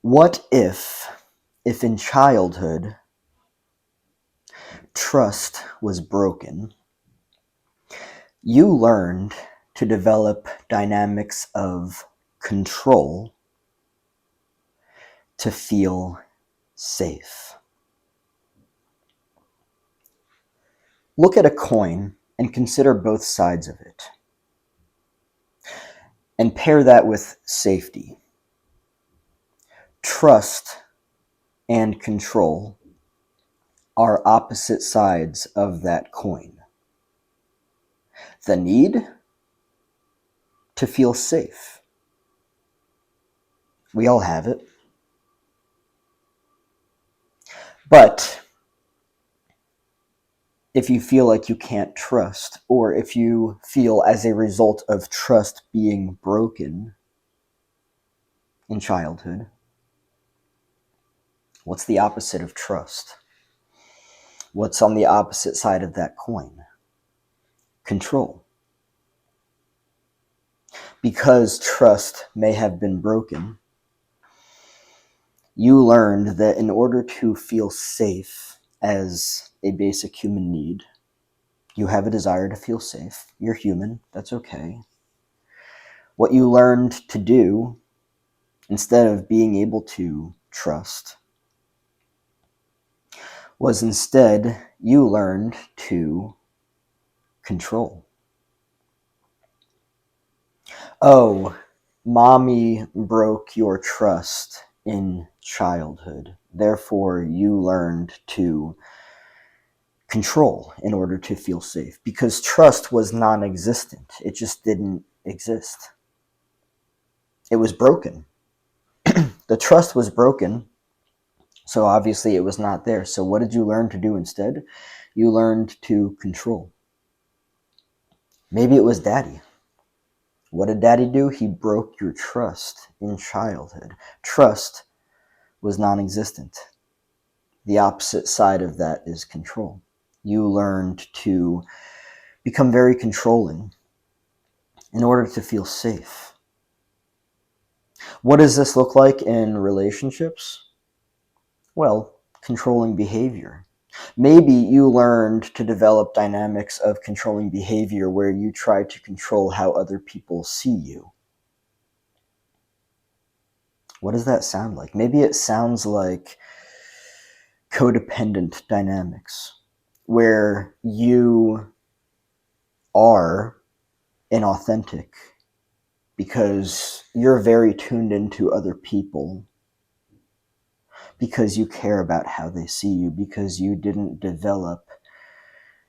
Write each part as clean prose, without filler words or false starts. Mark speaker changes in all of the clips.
Speaker 1: What if in childhood, trust was broken, you learned to develop dynamics of control to feel safe? Look at a coin and consider both sides of it, and pair that with safety. Trust and control are opposite sides of that coin. The need to feel safe. We all have it. But if you feel like you can't trust, or if you feel as a result of trust being broken in childhood, what's the opposite of trust? What's on the opposite side of that coin? Control. Because trust may have been broken, you learned that in order to feel safe as a basic human need, you have a desire to feel safe. You're human. That's okay. What you learned to do, instead of being able to trust, was instead you learned to control. Oh, mommy broke your trust in childhood. Therefore, you learned to control in order to feel safe, because trust was non-existent. It just didn't exist. It was broken. The trust was broken, so obviously it was not there. So what did you learn to do instead? You learned to control. Maybe it was daddy. What did daddy do? He broke your trust in childhood. Trust was non-existent. The opposite side of that is control. You learned to become very controlling in order to feel safe. What does this look like in relationships? Well, controlling behavior. Maybe you learned to develop dynamics of controlling behavior where you try to control how other people see you. What does that sound like? Maybe it sounds like codependent dynamics, where you are inauthentic because you're very tuned into other people, because you care about how they see you, because you didn't develop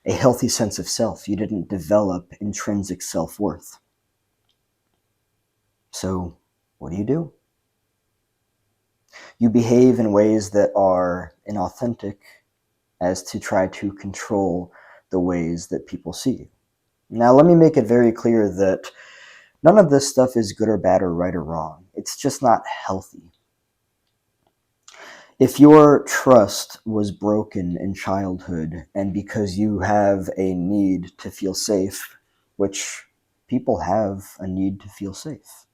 Speaker 1: a healthy sense of self. You didn't develop intrinsic self-worth. So what do? You behave in ways that are inauthentic as to try to control the ways that people see you. Now, let me make it very clear that none of this stuff is good or bad or right or wrong. It's just not healthy. If your trust was broken in childhood, and because you have a need to feel safe, which people have a need to feel safe,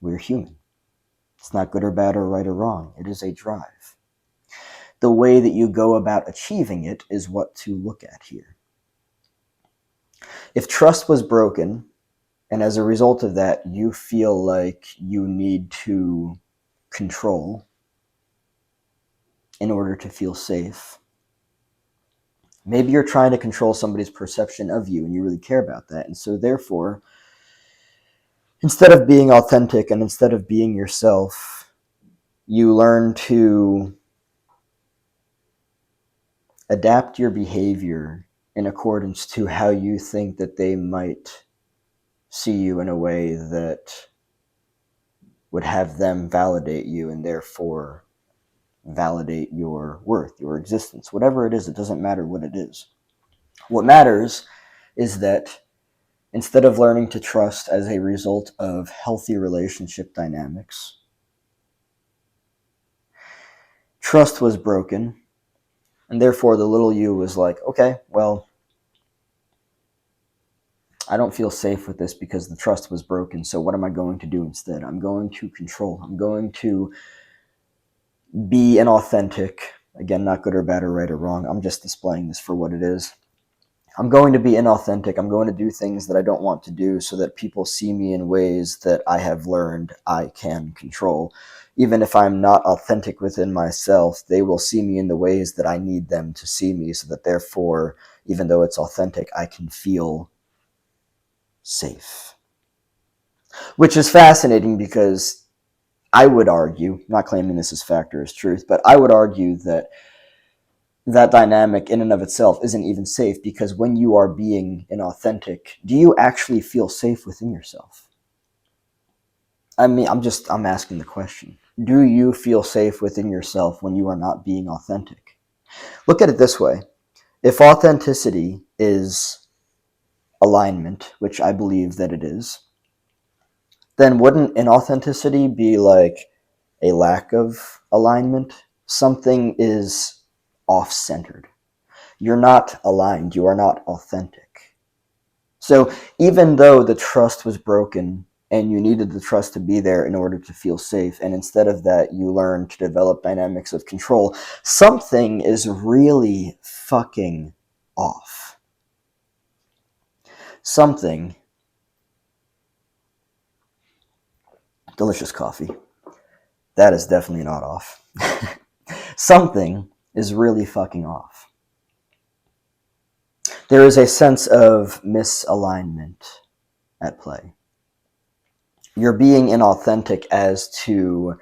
Speaker 1: we're human. It's not good or bad or right or wrong. It is a drive. The way that you go about achieving it is what to look at here. If trust was broken, and as a result of that, you feel like you need to control in order to feel safe, maybe you're trying to control somebody's perception of you and you really care about that. And so therefore, instead of being authentic and instead of being yourself, you learn to adapt your behavior in accordance to how you think that they might see you in a way that would have them validate you and therefore validate your worth, your existence. Whatever it is, it doesn't matter what it is. What matters is that instead of learning to trust as a result of healthy relationship dynamics, trust was broken, and therefore the little you was like, okay, well, I don't feel safe with this because the trust was broken, so what am I going to do instead? I'm going to control. I'm going to be inauthentic. Again, not good or bad or right or wrong. I'm just displaying this for what it is. I'm going to be inauthentic. I'm going to do things that I don't want to do so that people see me in ways that I have learned I can control. Even if I'm not authentic within myself, they will see me in the ways that I need them to see me, so that therefore, even though it's authentic, I can feel safe. Which is fascinating because I would argue, not claiming this as fact or as truth, but I would argue that that dynamic in and of itself isn't even safe, because when you are being inauthentic, do you actually feel safe within yourself? I mean, I'm asking the question. Do you feel safe within yourself when you are not being authentic? Look at it this way. If authenticity is alignment, which I believe that it is, then wouldn't inauthenticity be like a lack of alignment? Something is off-centered. You're not aligned. You are not authentic. So even though the trust was broken and you needed the trust to be there in order to feel safe, and instead of that, you learned to develop dynamics of control, something is really fucking off. Something, delicious coffee, that is definitely not off. Something is really fucking off. There is a sense of misalignment at play. You're being inauthentic as to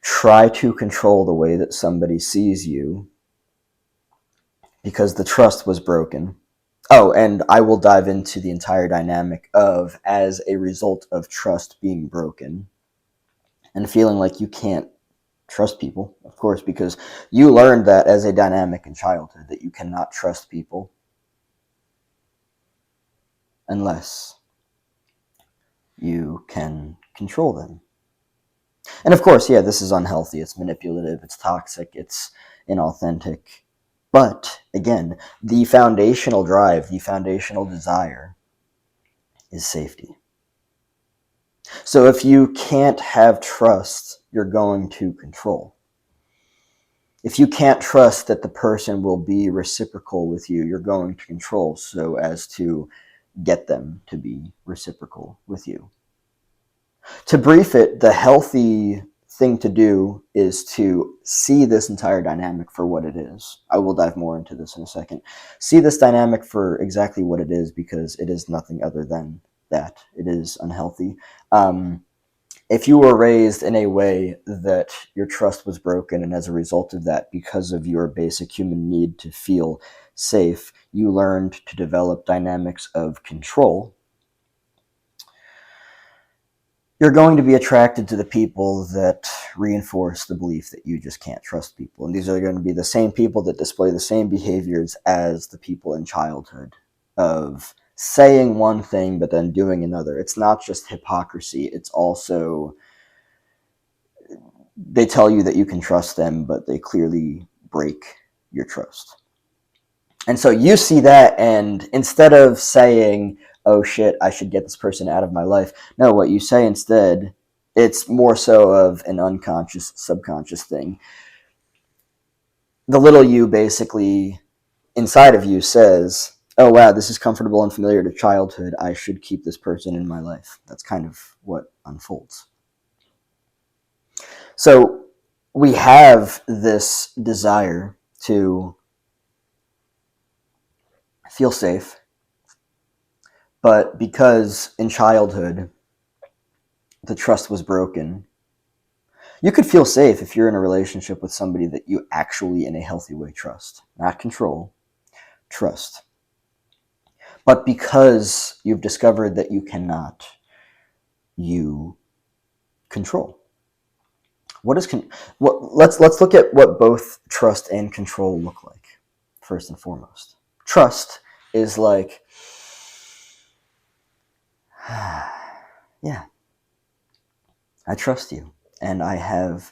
Speaker 1: try to control the way that somebody sees you because the trust was broken. Oh, and I will dive into the entire dynamic of, as a result of trust being broken and feeling like you can't trust people, of course, because you learned that as a dynamic in childhood, that you cannot trust people unless you can control them. And of course, yeah, this is unhealthy. It's manipulative. It's toxic. It's inauthentic. But again, the foundational drive, the foundational desire is safety. So if you can't have trust, you're going to control. If you can't trust that the person will be reciprocal with you, you're going to control so as to get them to be reciprocal with you. To brief it, the healthy thing to do is to see this entire dynamic for what it is. I will dive more into this in a second. See this dynamic for exactly what it is, because it is nothing other than that. It is unhealthy. If you were raised in a way that your trust was broken, and as a result of that, because of your basic human need to feel safe, you learned to develop dynamics of control, you're going to be attracted to the people that reinforce the belief that you just can't trust people. And these are going to be the same people that display the same behaviors as the people in childhood, of saying one thing but then doing another. It's not just hypocrisy, it's also they tell you that you can trust them, but they clearly break your trust. And so you see that, and instead of saying, oh shit, I should get this person out of my life, no, what you say instead, it's more so of an unconscious, subconscious thing. The little you basically inside of you says, oh wow, this is comfortable and familiar to childhood, I should keep this person in my life. That's kind of what unfolds. So we have this desire to feel safe, but because in childhood the trust was broken, you could feel safe if you're in a relationship with somebody that you actually, in a healthy way, trust. Not control, trust. But because you've discovered that you cannot, you control. What is let's look at what both trust and control look like. First and foremost, trust is like, yeah, I trust you, and I have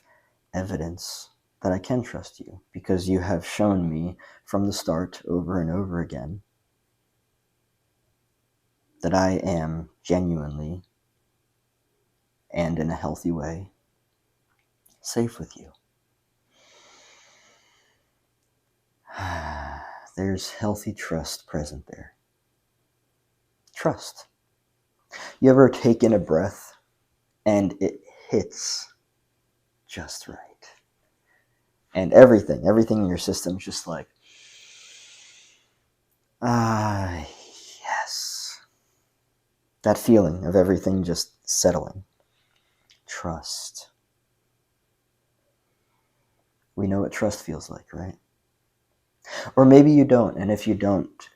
Speaker 1: evidence that I can trust you because you have shown me from the start over and over again that I am genuinely and in a healthy way safe with you. there's healthy trust present there. Trust. You ever take in a breath and it hits just right? And everything in your system is just like, yes. That feeling of everything just settling. Trust. We know what trust feels like, right? Or maybe you don't, and if you don't,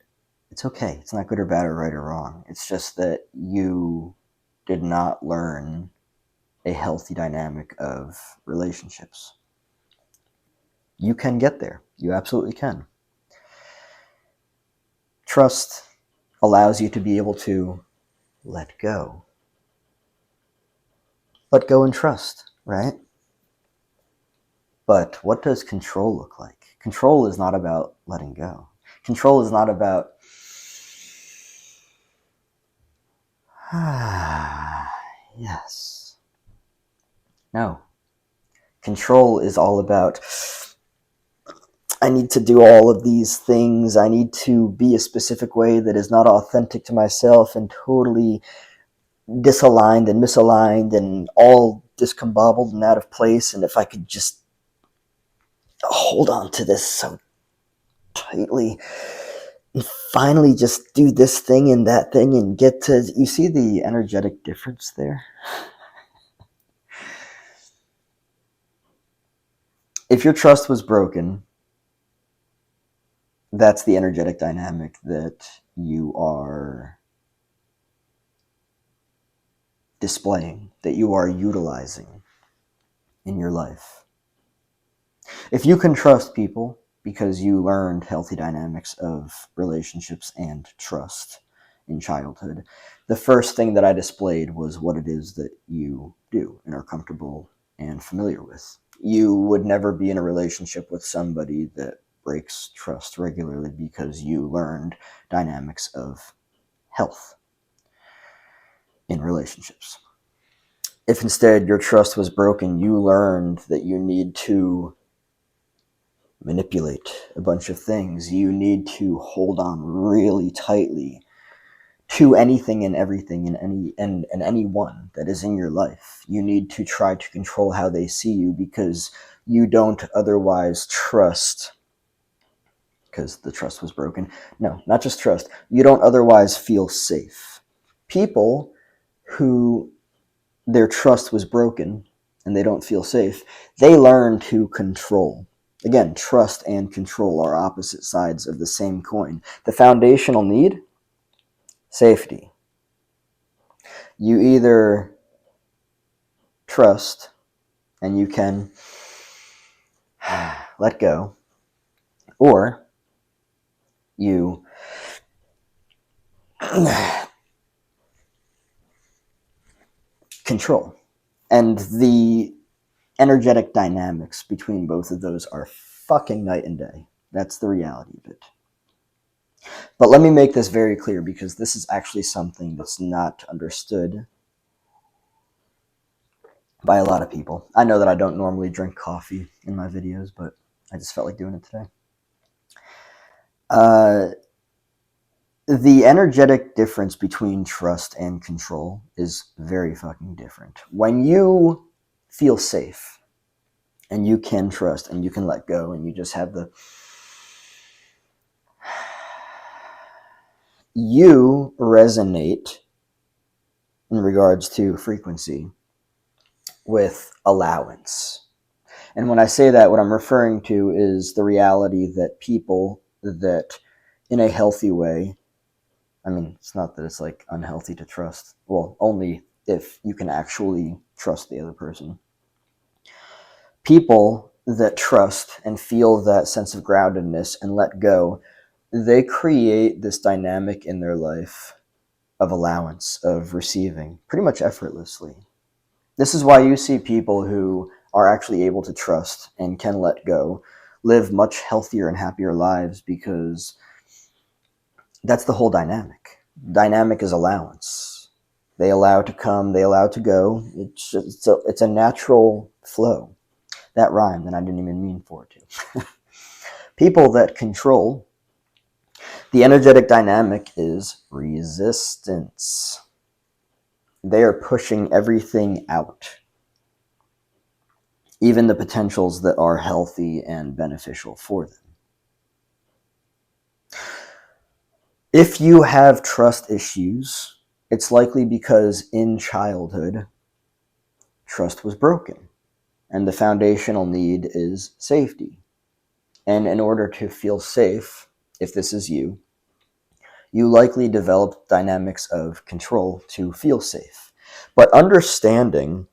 Speaker 1: it's okay. It's not good or bad or right or wrong. It's just that you did not learn a healthy dynamic of relationships. You can get there. You absolutely can. Trust allows you to be able to let go. Let go and trust, right? But what does control look like? Control is not about letting go. Control is not about, yes. No. Control is all about, I need to do all of these things. I need to be a specific way that is not authentic to myself and totally disaligned and misaligned and all discombobbled and out of place. And if I could just hold on to this so tightly and finally just do this thing and that thing and get to, you see the energetic difference there? If your trust was broken, that's the energetic dynamic that you are displaying, that you are utilizing in your life. If you can trust people because you learned healthy dynamics of relationships and trust in childhood, the first thing that I displayed was what it is that you do and are comfortable and familiar with. You would never be in a relationship with somebody that breaks trust regularly because you learned dynamics of health in relationships. If instead your trust was broken, you learned that you need to manipulate a bunch of things. You need to hold on really tightly to anything and everything and anyone that is in your life. You need to try to control how they see you because you don't otherwise trust, because the trust was broken. No, not just trust. You don't otherwise feel safe. People who their trust was broken and they don't feel safe, they learn to control. Again, trust and control are opposite sides of the same coin. The foundational need, safety. You either trust and you can let go, or you control. And the energetic dynamics between both of those are fucking night and day. That's the reality of it. But let me make this very clear because this is actually something that's not understood by a lot of people. I know that I don't normally drink coffee in my videos, but I just felt like doing it today. The energetic difference between trust and control is very fucking different. When you feel safe and you can trust and you can let go and you just have the, you resonate in regards to frequency with allowance. And when I say that, what I'm referring to is the reality that people that in a healthy way, I mean, it's not that it's like unhealthy to trust. Well, only if you can actually trust the other person. People that trust and feel that sense of groundedness and let go, they create this dynamic in their life of allowance, of receiving, pretty much effortlessly. This is why you see people who are actually able to trust and can let go live much healthier and happier lives, because that's the whole dynamic. Dynamic is allowance. They allow to come, they allow to go. It's a natural flow. That rhymed, and I didn't even mean for it to. People that control The energetic dynamic is resistance. They are pushing everything out, even the potentials that are healthy and beneficial for them. If you have trust issues, it's likely because in childhood, trust was broken, and the foundational need is safety. And in order to feel safe, if this is you, you likely developed dynamics of control to feel safe. But understanding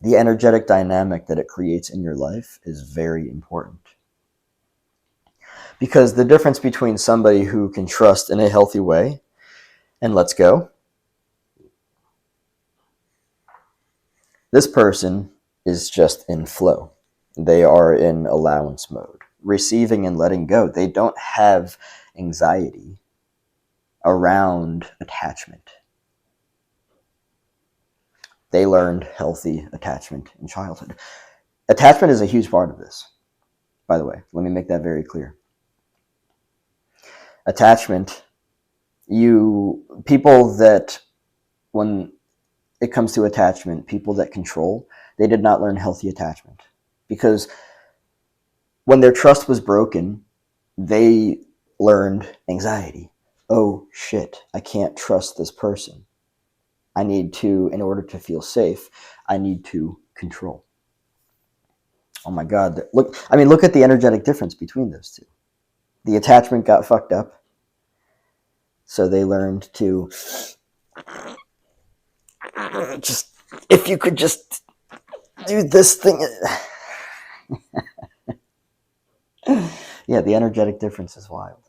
Speaker 1: the energetic dynamic that it creates in your life is very important. Because the difference between somebody who can trust in a healthy way and lets go, this person is just in flow. They are in allowance mode, receiving and letting go. They don't have anxiety around attachment. They learned healthy attachment in childhood. Attachment is a huge part of this, by the way. Let me make that very clear. Attachment, people that, when it comes to attachment, people that control, they did not learn healthy attachment. Because when their trust was broken, they learned anxiety. Oh shit, I can't trust this person. I need to, in order to feel safe, I need to control. Oh my God, look at the energetic difference between those two. The attachment got fucked up, so they learned to just, if you could just do this thing. Yeah, the energetic difference is wild,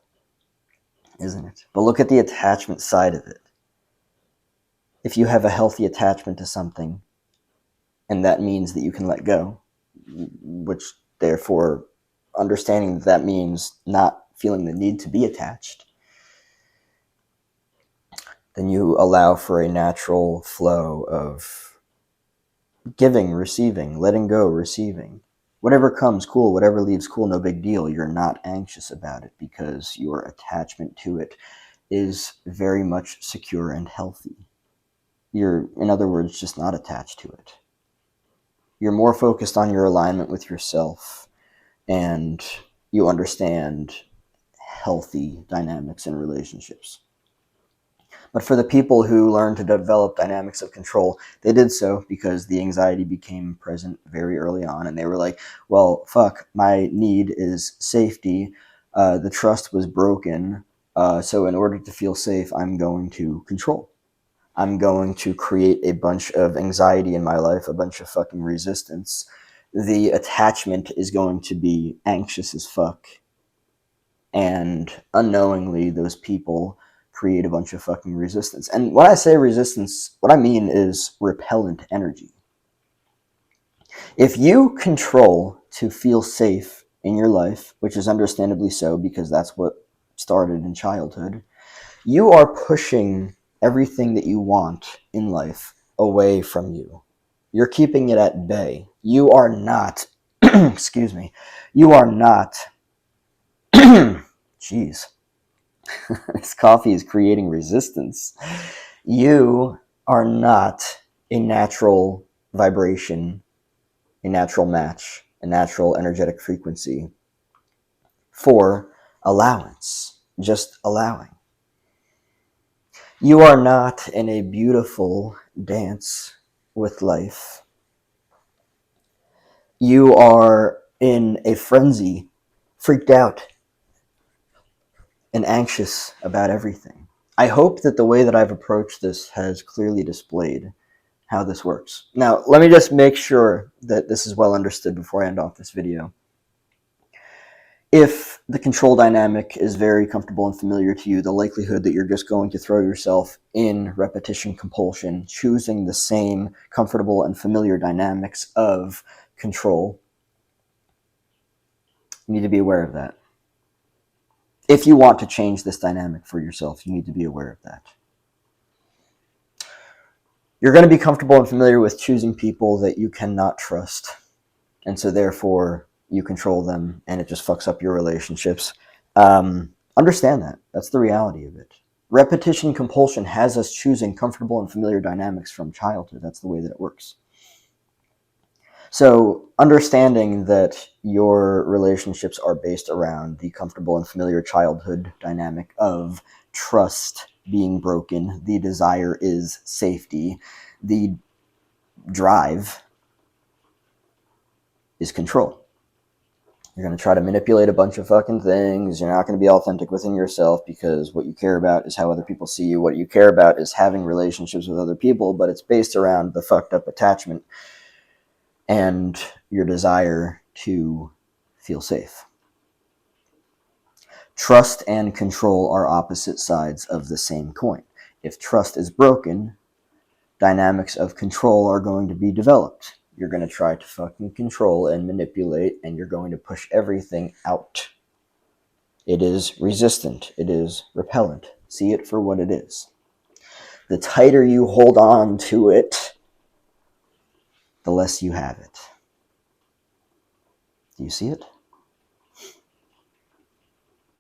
Speaker 1: isn't it? But look at the attachment side of it. If you have a healthy attachment to something, and that means that you can let go, which therefore understanding that means not feeling the need to be attached, then you allow for a natural flow of giving, receiving, letting go, receiving. Whatever comes, cool. Whatever leaves, cool. No big deal. You're not anxious about it because your attachment to it is very much secure and healthy. You're, in other words, just not attached to it. You're more focused on your alignment with yourself, and you understand healthy dynamics in relationships. But for the people who learned to develop dynamics of control, they did so because the anxiety became present very early on, and they were like, well, fuck, my need is safety. The trust was broken, so in order to feel safe, I'm going to control. I'm going to create a bunch of anxiety in my life, a bunch of fucking resistance. The attachment is going to be anxious as fuck. And unknowingly, those people create a bunch of fucking resistance. And when I say resistance, what I mean is repellent energy. If you control to feel safe in your life, which is understandably so because that's what started in childhood, you are pushing everything that you want in life away from you. You're keeping it at bay. You are not, excuse me, you are not, jeez, this coffee is creating resistance. You are not a natural vibration, a natural match, a natural energetic frequency for allowance, just allowing. You are not in a beautiful dance with life. You are in a frenzy, freaked out, and anxious about everything. I hope that the way that I've approached this has clearly displayed how this works. Now, let me just make sure that this is well understood before I end off this video. If the control dynamic is very comfortable and familiar to you, the likelihood that you're just going to throw yourself in repetition compulsion, choosing the same comfortable and familiar dynamics of control, you need to be aware of that. If you want to change this dynamic for yourself, you need to be aware of that. You're going to be comfortable and familiar with choosing people that you cannot trust, and so therefore you control them, and it just fucks up your relationships. Understand that. That's the reality of it. Repetition compulsion has us choosing comfortable and familiar dynamics from childhood. That's the way that it works. So, understanding that your relationships are based around the comfortable and familiar childhood dynamic of trust being broken, the desire is safety, the drive is control. You're going to try to manipulate a bunch of fucking things. You're not going to be authentic within yourself because what you care about is how other people see you. What you care about is having relationships with other people, but it's based around the fucked up attachment and your desire to feel safe. Trust and control are opposite sides of the same coin. If trust is broken, dynamics of control are going to be developed. You're going to try to fucking control and manipulate, and you're going to push everything out. It is resistant. It is repellent. See it for what it is. The tighter you hold on to it, the less you have it. Do you see it?